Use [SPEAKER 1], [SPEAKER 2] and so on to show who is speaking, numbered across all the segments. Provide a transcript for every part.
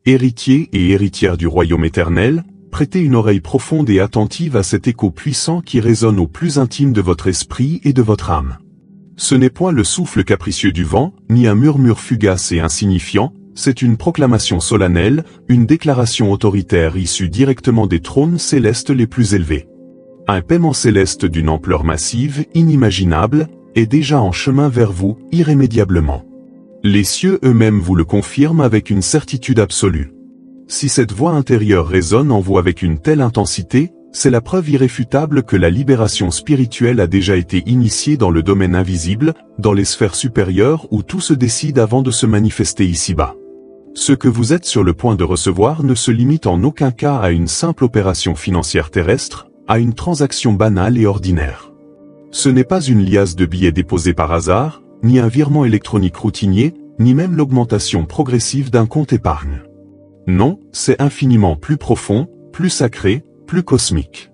[SPEAKER 1] Héritiers et héritières du royaume éternel, prêtez une oreille profonde et attentive à cet écho puissant qui résonne au plus intime de votre esprit et de votre âme. Ce n'est point le souffle capricieux du vent, ni un murmure fugace et insignifiant, c'est une proclamation solennelle, une déclaration autoritaire issue directement des trônes célestes les plus élevés. Un paiement céleste d'une ampleur massive, inimaginable, est déjà en chemin vers vous, irrémédiablement. Les cieux eux-mêmes vous le confirment avec une certitude absolue. Si cette voix intérieure résonne en vous avec une telle intensité, c'est la preuve irréfutable que la libération spirituelle a déjà été initiée dans le domaine invisible, dans les sphères supérieures où tout se décide avant de se manifester ici-bas. Ce que vous êtes sur le point de recevoir ne se limite en aucun cas à une simple opération financière terrestre, à une transaction banale et ordinaire. Ce n'est pas une liasse de billets déposés par hasard, ni un virement électronique routinier, ni même l'augmentation progressive d'un compte épargne. Non, c'est infiniment plus profond, plus sacré, plus cosmique.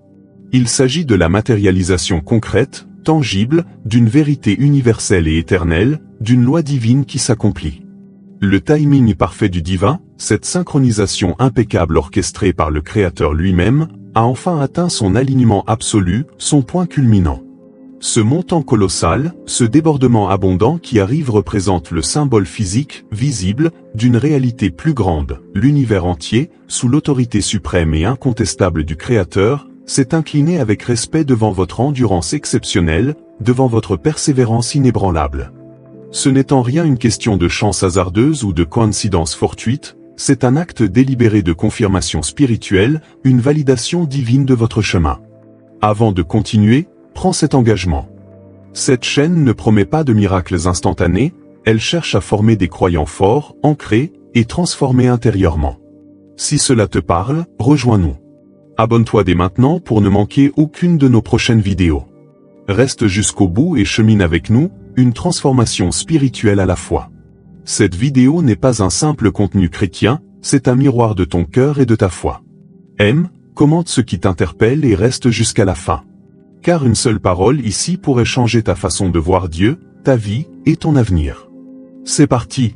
[SPEAKER 1] Il s'agit de la matérialisation concrète, tangible, d'une vérité universelle et éternelle, d'une loi divine qui s'accomplit. Le timing parfait du divin, cette synchronisation impeccable orchestrée par le Créateur lui-même, a enfin atteint son alignement absolu, son point culminant. Ce montant colossal, ce débordement abondant qui arrive représente le symbole physique, visible, d'une réalité plus grande. L'univers entier, sous l'autorité suprême et incontestable du Créateur, s'est incliné avec respect devant votre endurance exceptionnelle, devant votre persévérance inébranlable. Ce n'est en rien une question de chance hasardeuse ou de coïncidence fortuite, c'est un acte délibéré de confirmation spirituelle, une validation divine de votre chemin. Avant de continuer, prends cet engagement. Cette chaîne ne promet pas de miracles instantanés, elle cherche à former des croyants forts, ancrés et transformés intérieurement. Si cela te parle, rejoins-nous. Abonne-toi dès maintenant pour ne manquer aucune de nos prochaines vidéos. Reste jusqu'au bout et chemine avec nous, une transformation spirituelle à la fois. Cette vidéo n'est pas un simple contenu chrétien, c'est un miroir de ton cœur et de ta foi. Aime, commente ce qui t'interpelle et reste jusqu'à la fin. Car une seule parole ici pourrait changer ta façon de voir Dieu, ta vie et ton avenir. C'est parti.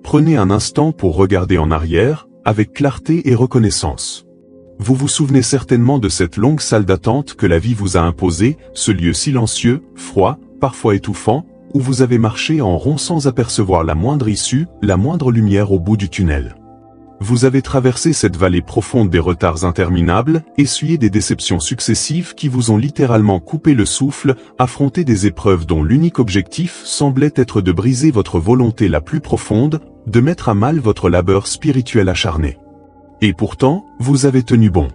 [SPEAKER 1] Prenez un instant pour regarder en arrière, avec clarté et reconnaissance. Vous vous souvenez certainement de cette longue salle d'attente que la vie vous a imposée, ce lieu silencieux, froid, parfois étouffant, où vous avez marché en rond sans apercevoir la moindre issue, la moindre lumière au bout du tunnel. Vous avez traversé cette vallée profonde des retards interminables, essuyé des déceptions successives qui vous ont littéralement coupé le souffle, affronté des épreuves dont l'unique objectif semblait être de briser votre volonté la plus profonde, de mettre à mal votre labeur spirituel acharné. Et pourtant, vous avez tenu bon.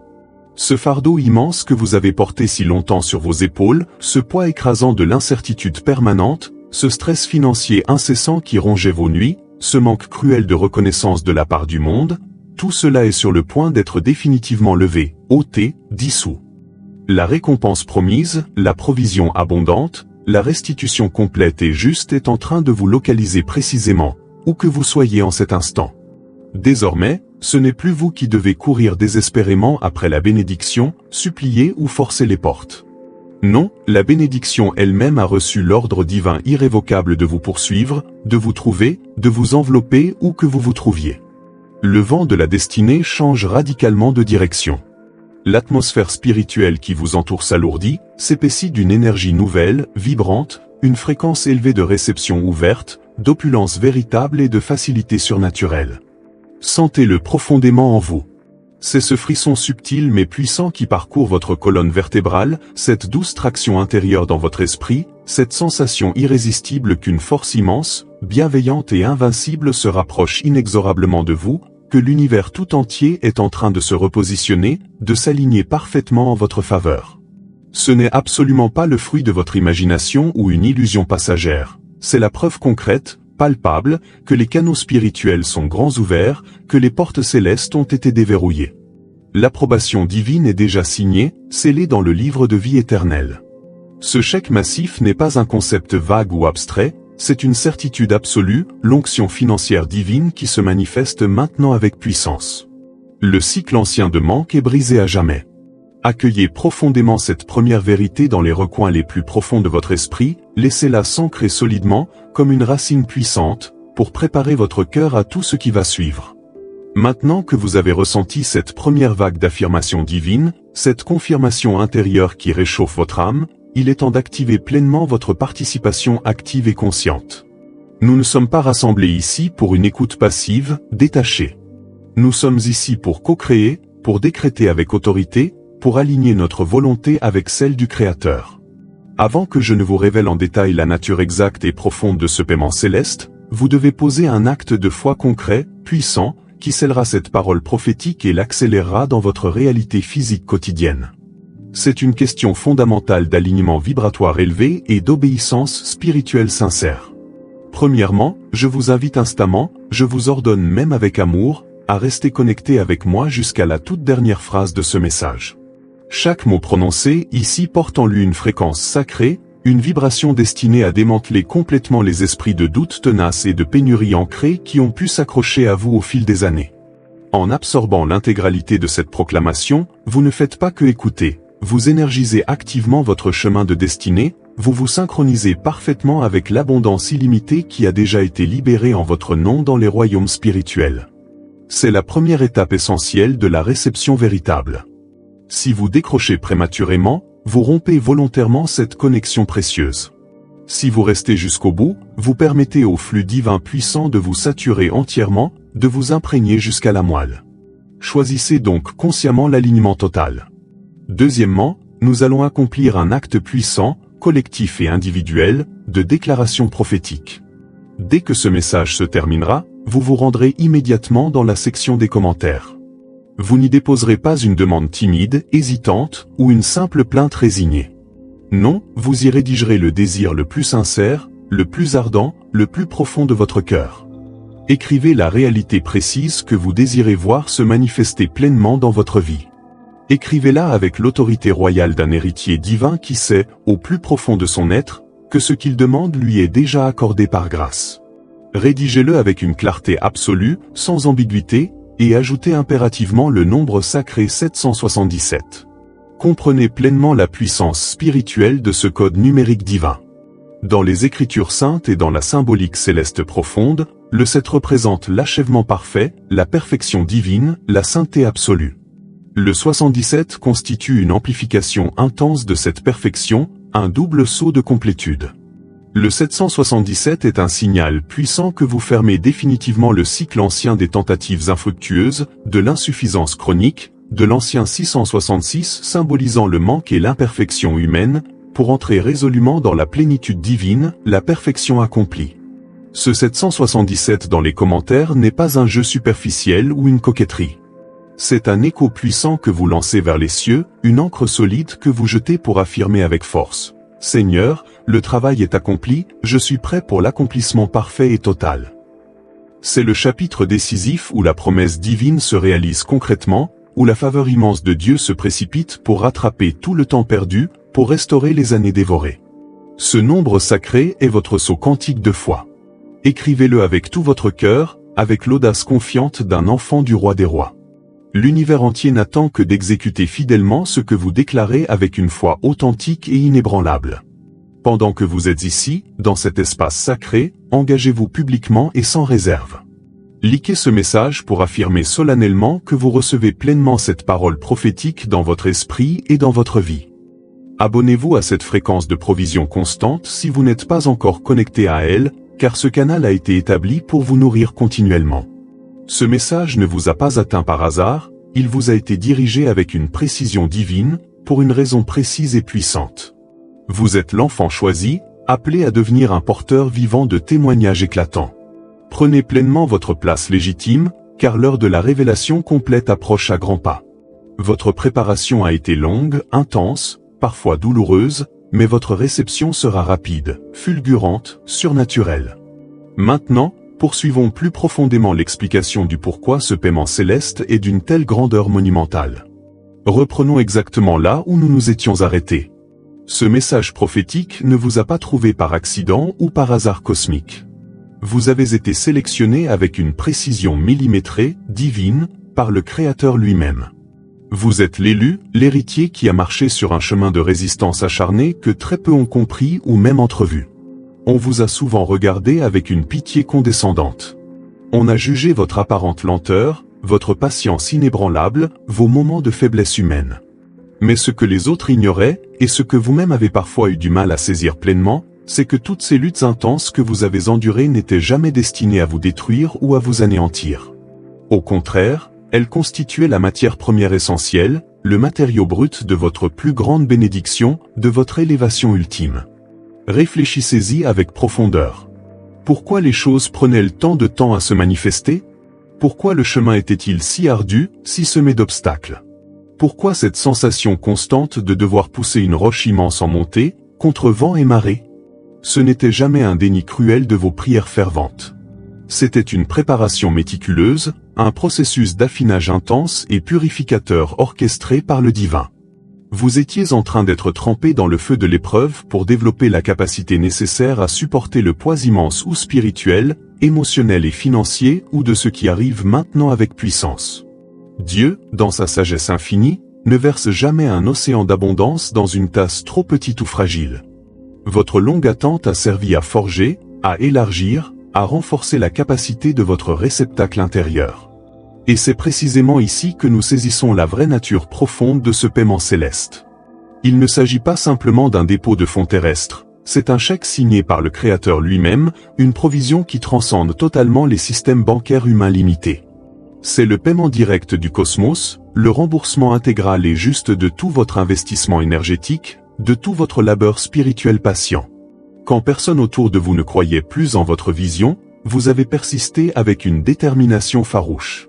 [SPEAKER 1] Ce fardeau immense que vous avez porté si longtemps sur vos épaules, ce poids écrasant de l'incertitude permanente, ce stress financier incessant qui rongeait vos nuits, ce manque cruel de reconnaissance de la part du monde, tout cela est sur le point d'être définitivement levé, ôté, dissous. La récompense promise, la provision abondante, la restitution complète et juste est en train de vous localiser précisément, où que vous soyez en cet instant. Désormais, ce n'est plus vous qui devez courir désespérément après la bénédiction, supplier ou forcer les portes. Non, la bénédiction elle-même a reçu l'ordre divin irrévocable de vous poursuivre, de vous trouver, de vous envelopper où que vous vous trouviez. Le vent de la destinée change radicalement de direction. L'atmosphère spirituelle qui vous entoure s'alourdit, s'épaissit d'une énergie nouvelle, vibrante, une fréquence élevée de réception ouverte, d'opulence véritable et de facilité surnaturelle. Sentez-le profondément en vous. C'est ce frisson subtil mais puissant qui parcourt votre colonne vertébrale, cette douce traction intérieure dans votre esprit, cette sensation irrésistible qu'une force immense, bienveillante et invincible se rapproche inexorablement de vous, que l'univers tout entier est en train de se repositionner, de s'aligner parfaitement en votre faveur. Ce n'est absolument pas le fruit de votre imagination ou une illusion passagère, c'est la preuve concrète, palpable, que les canaux spirituels sont grands ouverts, que les portes célestes ont été déverrouillées. L'approbation divine est déjà signée, scellée dans le livre de vie éternelle. Ce chèque massif n'est pas un concept vague ou abstrait, c'est une certitude absolue, l'onction financière divine qui se manifeste maintenant avec puissance. Le cycle ancien de manque est brisé à jamais. Accueillez profondément cette première vérité dans les recoins les plus profonds de votre esprit, laissez-la s'ancrer solidement, comme une racine puissante, pour préparer votre cœur à tout ce qui va suivre. Maintenant que vous avez ressenti cette première vague d'affirmation divine, cette confirmation intérieure qui réchauffe votre âme, il est temps d'activer pleinement votre participation active et consciente. Nous ne sommes pas rassemblés ici pour une écoute passive, détachée. Nous sommes ici pour co-créer, pour décréter avec autorité, pour aligner notre volonté avec celle du Créateur. Avant que je ne vous révèle en détail la nature exacte et profonde de ce paiement céleste, vous devez poser un acte de foi concret, puissant, qui scellera cette parole prophétique et l'accélérera dans votre réalité physique quotidienne. C'est une question fondamentale d'alignement vibratoire élevé et d'obéissance spirituelle sincère. Premièrement, je vous invite instamment, je vous ordonne même avec amour, à rester connecté avec moi jusqu'à la toute dernière phrase de ce message. Chaque mot prononcé ici porte en lui une fréquence sacrée, une vibration destinée à démanteler complètement les esprits de doute tenaces et de pénurie ancrés qui ont pu s'accrocher à vous au fil des années. En absorbant l'intégralité de cette proclamation, vous ne faites pas que écouter, vous énergisez activement votre chemin de destinée, vous vous synchronisez parfaitement avec l'abondance illimitée qui a déjà été libérée en votre nom dans les royaumes spirituels. C'est la première étape essentielle de la réception véritable. Si vous décrochez prématurément, vous rompez volontairement cette connexion précieuse. Si vous restez jusqu'au bout, vous permettez au flux divin puissant de vous saturer entièrement, de vous imprégner jusqu'à la moelle. Choisissez donc consciemment l'alignement total. Deuxièmement, nous allons accomplir un acte puissant, collectif et individuel, de déclaration prophétique. Dès que ce message se terminera, vous vous rendrez immédiatement dans la section des commentaires. Vous n'y déposerez pas une demande timide, hésitante, ou une simple plainte résignée. Non, vous y rédigerez le désir le plus sincère, le plus ardent, le plus profond de votre cœur. Écrivez la réalité précise que vous désirez voir se manifester pleinement dans votre vie. Écrivez-la avec l'autorité royale d'un héritier divin qui sait, au plus profond de son être, que ce qu'il demande lui est déjà accordé par grâce. Rédigez-le avec une clarté absolue, sans ambiguïté, et ajoutez impérativement le nombre sacré 777. Comprenez pleinement la puissance spirituelle de ce code numérique divin. Dans les Écritures saintes et dans la symbolique céleste profonde, le 7 représente l'achèvement parfait, la perfection divine, la sainteté absolue. Le 77 constitue une amplification intense de cette perfection, un double saut de complétude. Le 777 est un signal puissant que vous fermez définitivement le cycle ancien des tentatives infructueuses, de l'insuffisance chronique, de l'ancien 666 symbolisant le manque et l'imperfection humaine, pour entrer résolument dans la plénitude divine, la perfection accomplie. Ce 777 dans les commentaires n'est pas un jeu superficiel ou une coquetterie. C'est un écho puissant que vous lancez vers les cieux, une encre solide que vous jetez pour affirmer avec force. Seigneur, le travail est accompli, je suis prêt pour l'accomplissement parfait et total. C'est le chapitre décisif où la promesse divine se réalise concrètement, où la faveur immense de Dieu se précipite pour rattraper tout le temps perdu, pour restaurer les années dévorées. Ce nombre sacré est votre sceau quantique de foi. Écrivez-le avec tout votre cœur, avec l'audace confiante d'un enfant du roi des rois. L'univers entier n'attend que d'exécuter fidèlement ce que vous déclarez avec une foi authentique et inébranlable. Pendant que vous êtes ici, dans cet espace sacré, engagez-vous publiquement et sans réserve. Liquez ce message pour affirmer solennellement que vous recevez pleinement cette parole prophétique dans votre esprit et dans votre vie. Abonnez-vous à cette fréquence de provision constante si vous n'êtes pas encore connecté à elle, car ce canal a été établi pour vous nourrir continuellement. Ce message ne vous a pas atteint par hasard, il vous a été dirigé avec une précision divine, pour une raison précise et puissante. Vous êtes l'enfant choisi, appelé à devenir un porteur vivant de témoignages éclatants. Prenez pleinement votre place légitime, car l'heure de la révélation complète approche à grands pas. Votre préparation a été longue, intense, parfois douloureuse, mais votre réception sera rapide, fulgurante, surnaturelle. Maintenant, poursuivons plus profondément l'explication du pourquoi ce paiement céleste est d'une telle grandeur monumentale. Reprenons exactement là où nous nous étions arrêtés. Ce message prophétique ne vous a pas trouvé par accident ou par hasard cosmique. Vous avez été sélectionné avec une précision millimétrée, divine, par le Créateur lui-même. Vous êtes l'élu, l'héritier qui a marché sur un chemin de résistance acharné que très peu ont compris ou même entrevu. On vous a souvent regardé avec une pitié condescendante. On a jugé votre apparente lenteur, votre patience inébranlable, vos moments de faiblesse humaine. Mais ce que les autres ignoraient, et ce que vous-même avez parfois eu du mal à saisir pleinement, c'est que toutes ces luttes intenses que vous avez endurées n'étaient jamais destinées à vous détruire ou à vous anéantir. Au contraire, elles constituaient la matière première essentielle, le matériau brut de votre plus grande bénédiction, de votre élévation ultime. Réfléchissez-y avec profondeur. Pourquoi les choses prenaient-elles tant de temps à se manifester? Pourquoi le chemin était-il si ardu, si semé d'obstacles? Pourquoi cette sensation constante de devoir pousser une roche immense en montée, contre vent et marée? Ce n'était jamais un déni cruel de vos prières ferventes. C'était une préparation méticuleuse, un processus d'affinage intense et purificateur orchestré par le divin. Vous étiez en train d'être trempé dans le feu de l'épreuve pour développer la capacité nécessaire à supporter le poids immense ou spirituel, émotionnel et financier ou de ce qui arrive maintenant avec puissance. Dieu, dans sa sagesse infinie, ne verse jamais un océan d'abondance dans une tasse trop petite ou fragile. Votre longue attente a servi à forger, à élargir, à renforcer la capacité de votre réceptacle intérieur. Et c'est précisément ici que nous saisissons la vraie nature profonde de ce paiement céleste. Il ne s'agit pas simplement d'un dépôt de fonds terrestre, c'est un chèque signé par le Créateur lui-même, une provision qui transcende totalement les systèmes bancaires humains limités. C'est le paiement direct du cosmos, le remboursement intégral et juste de tout votre investissement énergétique, de tout votre labeur spirituel patient. Quand personne autour de vous ne croyait plus en votre vision, vous avez persisté avec une détermination farouche.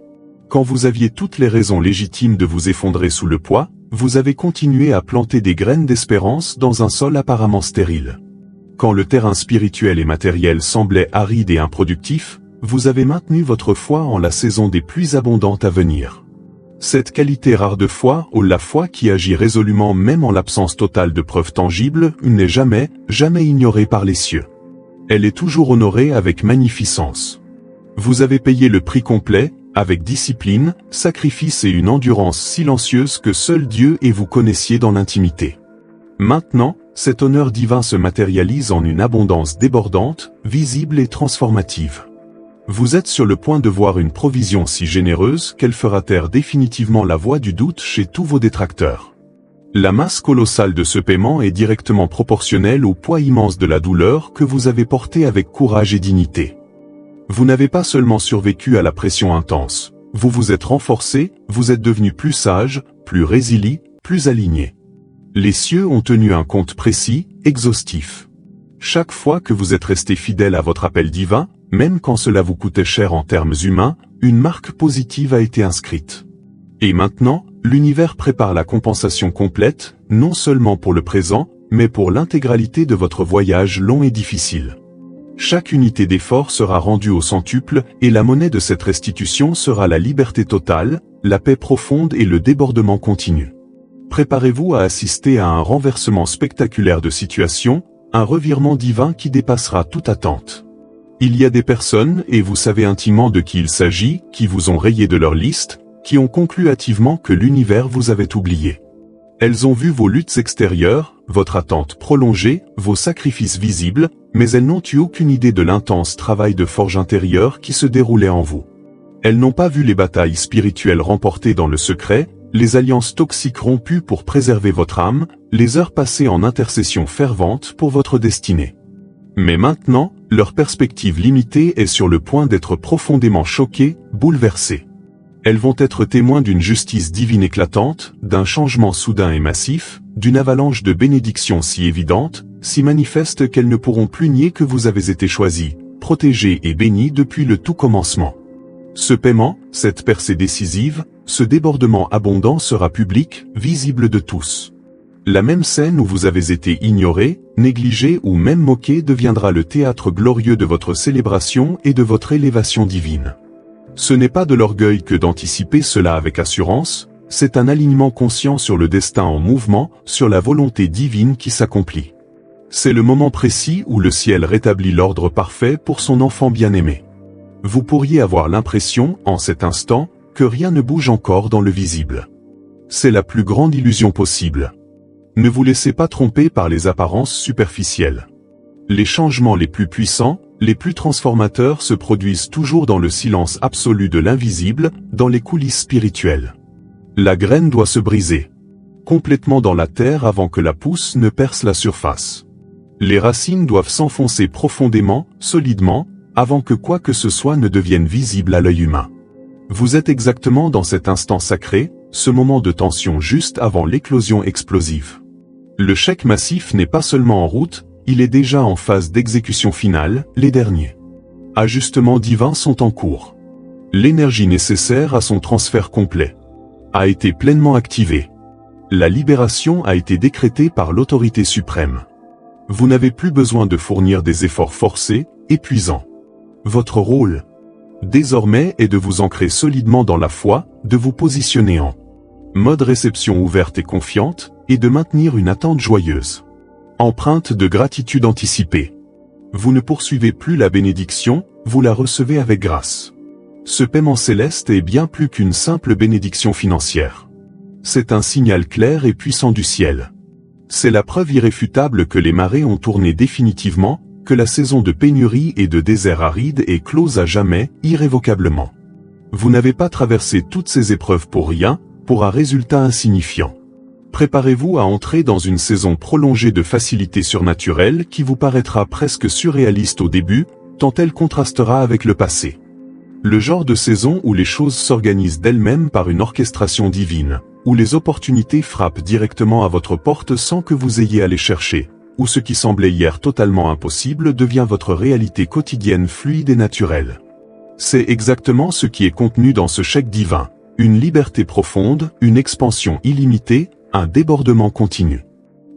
[SPEAKER 1] Quand vous aviez toutes les raisons légitimes de vous effondrer sous le poids, vous avez continué à planter des graines d'espérance dans un sol apparemment stérile. Quand le terrain spirituel et matériel semblait aride et improductif, vous avez maintenu votre foi en la saison des pluies abondantes à venir. Cette qualité rare de foi, ou la foi qui agit résolument même en l'absence totale de preuves tangibles, n'est jamais ignorée par les cieux. Elle est toujours honorée avec magnificence. Vous avez payé le prix complet, avec discipline, sacrifice et une endurance silencieuse que seul Dieu et vous connaissiez dans l'intimité. Maintenant, cet honneur divin se matérialise en une abondance débordante, visible et transformative. Vous êtes sur le point de voir une provision si généreuse qu'elle fera taire définitivement la voix du doute chez tous vos détracteurs. La masse colossale de ce paiement est directement proportionnelle au poids immense de la douleur que vous avez porté avec courage et dignité. Vous n'avez pas seulement survécu à la pression intense, vous vous êtes renforcé, vous êtes devenu plus sage, plus résilient, plus aligné. Les cieux ont tenu un compte précis, exhaustif. Chaque fois que vous êtes resté fidèle à votre appel divin, même quand cela vous coûtait cher en termes humains, une marque positive a été inscrite. Et maintenant, l'univers prépare la compensation complète, non seulement pour le présent, mais pour l'intégralité de votre voyage long et difficile. Chaque unité d'effort sera rendue au centuple, et la monnaie de cette restitution sera la liberté totale, la paix profonde et le débordement continu. Préparez-vous à assister à un renversement spectaculaire de situation, un revirement divin qui dépassera toute attente. Il y a des personnes, et vous savez intimement de qui il s'agit, qui vous ont rayé de leur liste, qui ont conclu hâtivement que l'univers vous avait oublié. Elles ont vu vos luttes extérieures, votre attente prolongée, vos sacrifices visibles, mais elles n'ont eu aucune idée de l'intense travail de forge intérieure qui se déroulait en vous. Elles n'ont pas vu les batailles spirituelles remportées dans le secret, les alliances toxiques rompues pour préserver votre âme, les heures passées en intercession fervente pour votre destinée. Mais maintenant, leur perspective limitée est sur le point d'être profondément choquée, bouleversée. Elles vont être témoins d'une justice divine éclatante, d'un changement soudain et massif, d'une avalanche de bénédictions si évidentes, si manifestes qu'elles ne pourront plus nier que vous avez été choisis, protégés et bénis depuis le tout commencement. Ce paiement, cette percée décisive, ce débordement abondant sera public, visible de tous. La même scène où vous avez été ignoré, négligé ou même moqué deviendra le théâtre glorieux de votre célébration et de votre élévation divine. Ce n'est pas de l'orgueil que d'anticiper cela avec assurance, c'est un alignement conscient sur le destin en mouvement, sur la volonté divine qui s'accomplit. C'est le moment précis où le ciel rétablit l'ordre parfait pour son enfant bien-aimé. Vous pourriez avoir l'impression, en cet instant, que rien ne bouge encore dans le visible. C'est la plus grande illusion possible. Ne vous laissez pas tromper par les apparences superficielles. Les changements les plus puissants, Les plus transformateurs se produisent toujours dans le silence absolu de l'invisible, dans les coulisses spirituelles. La graine doit se briser complètement dans la terre avant que la pousse ne perce la surface. Les racines doivent s'enfoncer profondément, solidement, avant que quoi que ce soit ne devienne visible à l'œil humain. Vous êtes exactement dans cet instant sacré, ce moment de tension juste avant l'éclosion explosive. Le chèque massif n'est pas seulement en route, il est déjà en phase d'exécution finale, les derniers ajustements divins sont en cours. L'énergie nécessaire à son transfert complet a été pleinement activée. La libération a été décrétée par l'autorité suprême. Vous n'avez plus besoin de fournir des efforts forcés, épuisants. Votre rôle, désormais, est de vous ancrer solidement dans la foi, de vous positionner en mode réception ouverte et confiante, et de maintenir une attente joyeuse, empreinte de gratitude anticipée. Vous ne poursuivez plus la bénédiction, vous la recevez avec grâce. Ce paiement céleste est bien plus qu'une simple bénédiction financière. C'est un signal clair et puissant du ciel. C'est la preuve irréfutable que les marées ont tourné définitivement, que la saison de pénurie et de désert aride est close à jamais, irrévocablement. Vous n'avez pas traversé toutes ces épreuves pour rien, pour un résultat insignifiant. Préparez-vous à entrer dans une saison prolongée de facilité surnaturelle qui vous paraîtra presque surréaliste au début, tant elle contrastera avec le passé. Le genre de saison où les choses s'organisent d'elles-mêmes par une orchestration divine, où les opportunités frappent directement à votre porte sans que vous ayez à les chercher, où ce qui semblait hier totalement impossible devient votre réalité quotidienne fluide et naturelle. C'est exactement ce qui est contenu dans ce chèque divin, une liberté profonde, une expansion illimitée, un débordement continu.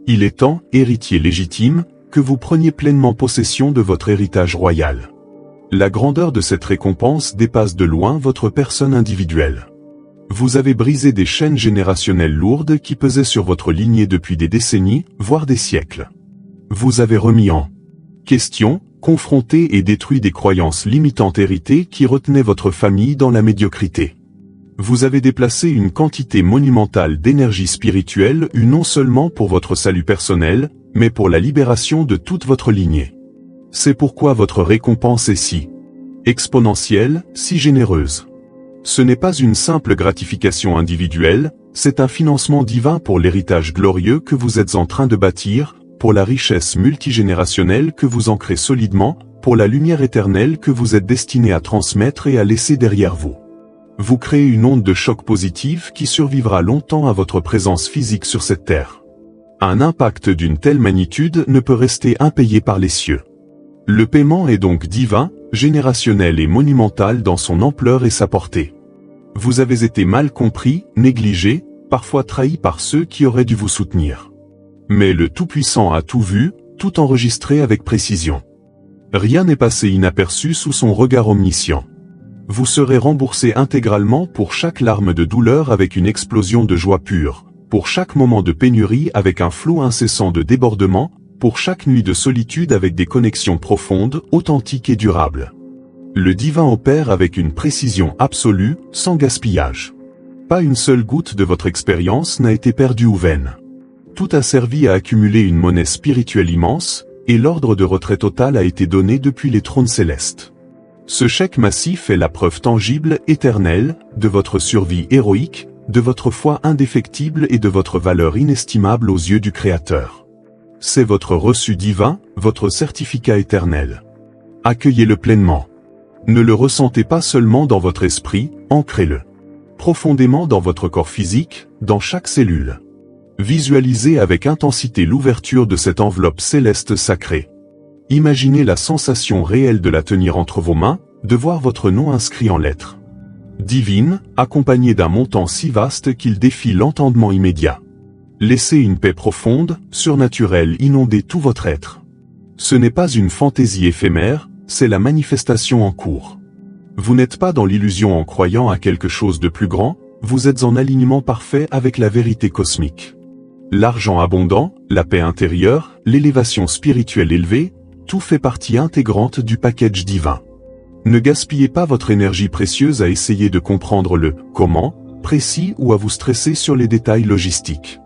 [SPEAKER 1] Il est temps, héritier légitime, que vous preniez pleinement possession de votre héritage royal. La grandeur de cette récompense dépasse de loin votre personne individuelle. Vous avez brisé des chaînes générationnelles lourdes qui pesaient sur votre lignée depuis des décennies, voire des siècles. Vous avez remis en question, confronté et détruit des croyances limitantes héritées qui retenaient votre famille dans la médiocrité. Vous avez déplacé une quantité monumentale d'énergie spirituelle non seulement pour votre salut personnel, mais pour la libération de toute votre lignée. C'est pourquoi votre récompense est si exponentielle, si généreuse. Ce n'est pas une simple gratification individuelle, c'est un financement divin pour l'héritage glorieux que vous êtes en train de bâtir, pour la richesse multigénérationnelle que vous ancrez solidement, pour la lumière éternelle que vous êtes destiné à transmettre et à laisser derrière vous. Vous créez une onde de choc positive qui survivra longtemps à votre présence physique sur cette terre. Un impact d'une telle magnitude ne peut rester impayé par les cieux. Le paiement est donc divin, générationnel et monumental dans son ampleur et sa portée. Vous avez été mal compris, négligé, parfois trahi par ceux qui auraient dû vous soutenir. Mais le Tout-Puissant a tout vu, tout enregistré avec précision. Rien n'est passé inaperçu sous son regard omniscient. Vous serez remboursé intégralement pour chaque larme de douleur avec une explosion de joie pure, pour chaque moment de pénurie avec un flot incessant de débordement, pour chaque nuit de solitude avec des connexions profondes, authentiques et durables. Le divin opère avec une précision absolue, sans gaspillage. Pas une seule goutte de votre expérience n'a été perdue ou vaine. Tout a servi à accumuler une monnaie spirituelle immense, et l'ordre de retrait total a été donné depuis les trônes célestes. Ce chèque massif est la preuve tangible, éternelle, de votre survie héroïque, de votre foi indéfectible et de votre valeur inestimable aux yeux du Créateur. C'est votre reçu divin, votre certificat éternel. Accueillez-le pleinement. Ne le ressentez pas seulement dans votre esprit, ancrez-le profondément dans votre corps physique, dans chaque cellule. Visualisez avec intensité l'ouverture de cette enveloppe céleste sacrée. Imaginez la sensation réelle de la tenir entre vos mains, de voir votre nom inscrit en lettres divines, accompagné d'un montant si vaste qu'il défie l'entendement immédiat. Laissez une paix profonde, surnaturelle inonder tout votre être. Ce n'est pas une fantaisie éphémère, c'est la manifestation en cours. Vous n'êtes pas dans l'illusion en croyant à quelque chose de plus grand, vous êtes en alignement parfait avec la vérité cosmique. L'argent abondant, la paix intérieure, l'élévation spirituelle élevée, tout fait partie intégrante du package divin. Ne gaspillez pas votre énergie précieuse à essayer de comprendre le « comment » précis ou à vous stresser sur les détails logistiques.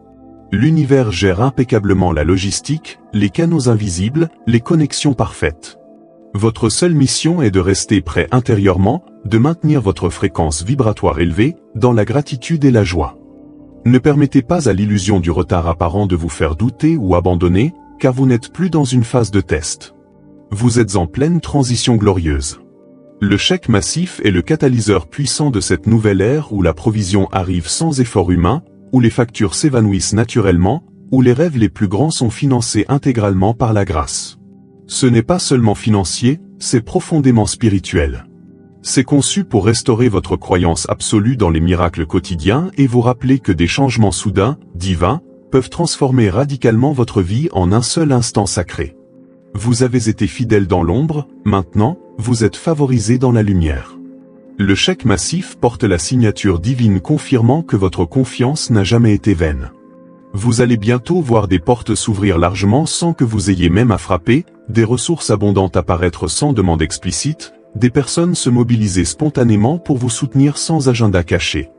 [SPEAKER 1] L'univers gère impeccablement la logistique, les canaux invisibles, les connexions parfaites. Votre seule mission est de rester prêt intérieurement, de maintenir votre fréquence vibratoire élevée, dans la gratitude et la joie. Ne permettez pas à l'illusion du retard apparent de vous faire douter ou abandonner, car vous n'êtes plus dans une phase de test. Vous êtes en pleine transition glorieuse. Le chèque massif est le catalyseur puissant de cette nouvelle ère où la provision arrive sans effort humain, où les factures s'évanouissent naturellement, où les rêves les plus grands sont financés intégralement par la grâce. Ce n'est pas seulement financier, c'est profondément spirituel. C'est conçu pour restaurer votre croyance absolue dans les miracles quotidiens et vous rappeler que des changements soudains, divins, peuvent transformer radicalement votre vie en un seul instant sacré. Vous avez été fidèle dans l'ombre, maintenant, vous êtes favorisé dans la lumière. Le chèque massif porte la signature divine confirmant que votre confiance n'a jamais été vaine. Vous allez bientôt voir des portes s'ouvrir largement sans que vous ayez même à frapper, des ressources abondantes apparaître sans demande explicite, des personnes se mobiliser spontanément pour vous soutenir sans agenda caché.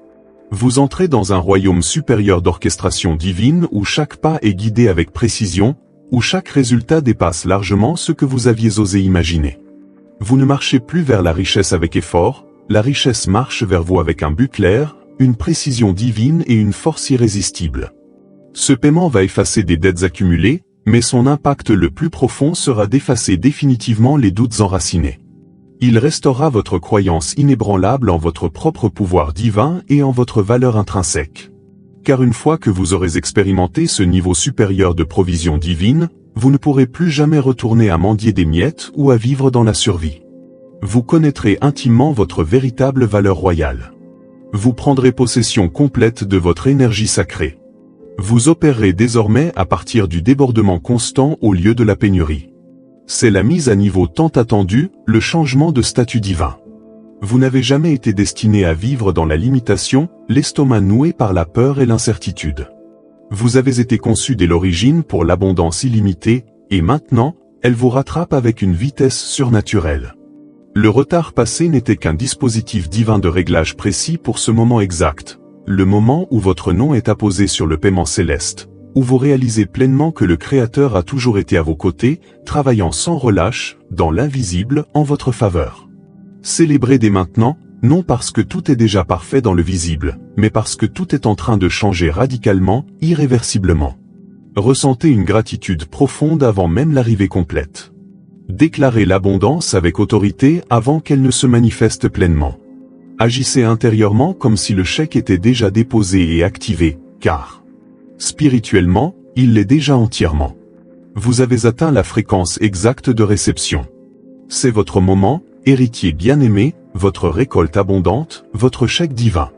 [SPEAKER 1] Vous entrez dans un royaume supérieur d'orchestration divine où chaque pas est guidé avec précision, où chaque résultat dépasse largement ce que vous aviez osé imaginer. Vous ne marchez plus vers la richesse avec effort, la richesse marche vers vous avec un but clair, une précision divine et une force irrésistible. Ce paiement va effacer des dettes accumulées, mais son impact le plus profond sera d'effacer définitivement les doutes enracinés. Il restaurera votre croyance inébranlable en votre propre pouvoir divin et en votre valeur intrinsèque. Car une fois que vous aurez expérimenté ce niveau supérieur de provision divine, vous ne pourrez plus jamais retourner à mendier des miettes ou à vivre dans la survie. Vous connaîtrez intimement votre véritable valeur royale. Vous prendrez possession complète de votre énergie sacrée. Vous opérerez désormais à partir du débordement constant au lieu de la pénurie. C'est la mise à niveau tant attendue, le changement de statut divin. Vous n'avez jamais été destiné à vivre dans la limitation, l'estomac noué par la peur et l'incertitude. Vous avez été conçu dès l'origine pour l'abondance illimitée, et maintenant, elle vous rattrape avec une vitesse surnaturelle. Le retard passé n'était qu'un dispositif divin de réglage précis pour ce moment exact, le moment où votre nom est apposé sur le paiement céleste, où vous réalisez pleinement que le Créateur a toujours été à vos côtés, travaillant sans relâche, dans l'invisible, en votre faveur. Célébrez dès maintenant, non parce que tout est déjà parfait dans le visible, mais parce que tout est en train de changer radicalement, irréversiblement. Ressentez une gratitude profonde avant même l'arrivée complète. Déclarez l'abondance avec autorité avant qu'elle ne se manifeste pleinement. Agissez intérieurement comme si le chèque était déjà déposé et activé, car spirituellement, il l'est déjà entièrement. Vous avez atteint la fréquence exacte de réception. C'est votre moment, héritier bien-aimé, votre récolte abondante, votre chèque divin.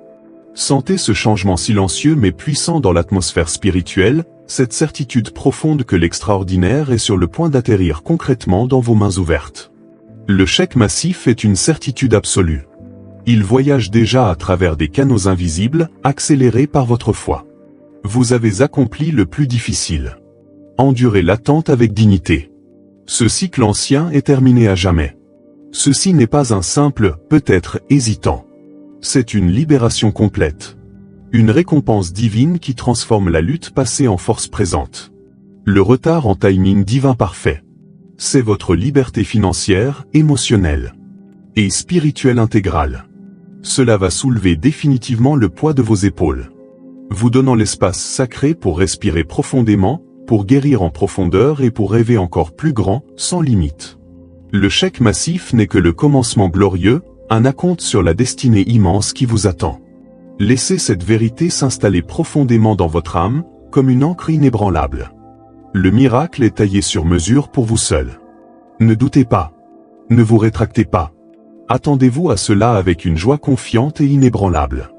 [SPEAKER 1] Sentez ce changement silencieux mais puissant dans l'atmosphère spirituelle, cette certitude profonde que l'extraordinaire est sur le point d'atterrir concrètement dans vos mains ouvertes. Le chèque massif est une certitude absolue. Il voyage déjà à travers des canaux invisibles, accélérés par votre foi. Vous avez accompli le plus difficile. Endurez l'attente avec dignité. Ce cycle ancien est terminé à jamais. Ceci n'est pas un simple « peut-être » hésitant. C'est une libération complète. Une récompense divine qui transforme la lutte passée en force présente. Le retard en timing divin parfait. C'est votre liberté financière, émotionnelle et spirituelle intégrale. Cela va soulever définitivement le poids de vos épaules, vous donnant l'espace sacré pour respirer profondément, pour guérir en profondeur et pour rêver encore plus grand, sans limite. Le chèque massif n'est que le commencement glorieux, un acompte sur la destinée immense qui vous attend. Laissez cette vérité s'installer profondément dans votre âme, comme une encre inébranlable. Le miracle est taillé sur mesure pour vous seul. Ne doutez pas. Ne vous rétractez pas. Attendez-vous à cela avec une joie confiante et inébranlable.